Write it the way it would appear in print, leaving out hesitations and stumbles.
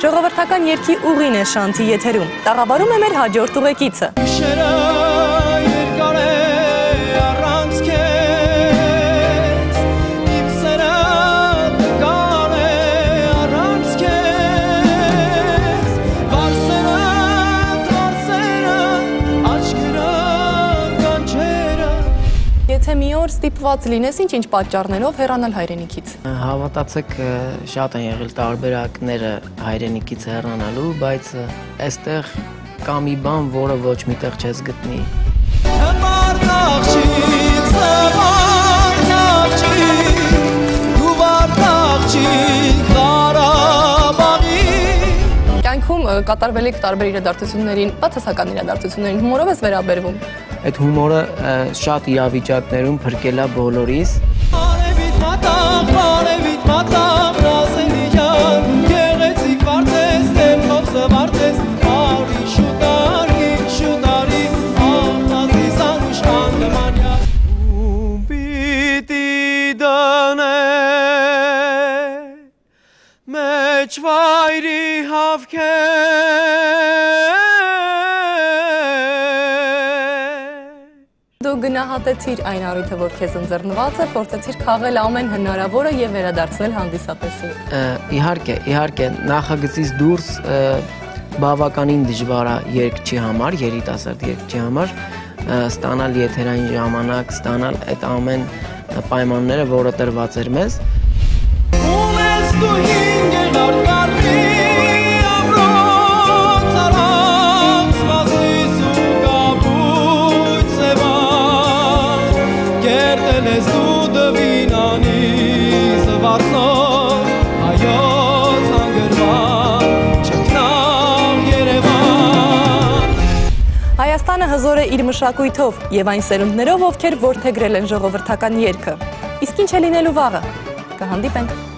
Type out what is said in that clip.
Ժողովրդական երգի ուղին է Շանթի եթերում, տաղավարում է մեր հաջորդ ուղեկիցը։ Եթե մի օր ստիպված լինես ինչ պատճառներով հեռանալ հայրենիքից։ Հավատացեք, շատ են եղել տարբերակները հայրենիքից հեռանալու, բայց այստեղ կա մի բան, որը ոչ միտեղ չես գտնի։ Կյանքում կատարվել եք տարբեր իրադարձություններին, բացասական իրադարձություններին, հումորով ես վերաբերվում։ Այդ հումորը շատ իրավիճակներում փրկել է բոլորիս։ Դու գնահատեցիր այն առիթը, որ քեզ ընձեռնված է, փորձեցիր քաղել ամեն հնարավորը եւ վերադարձնել հանդիսատեսին։ Իհարկե, նախագծից դուրս բավականին դժվար է երգչի համար, երիտասարդ երգչի համար ստանալ եթերային ժամանակ, ստանալ այդ ամեն պայմանները, որը տրված էր մեզ։ Հայաստանը հզոր է իր մշակույթով եւ այն սերունդներով, ովքեր որդեգրել են ժողովրդական երգը։ Իսկ ինչ է լինելու վաղը։ Կհանդիպենք։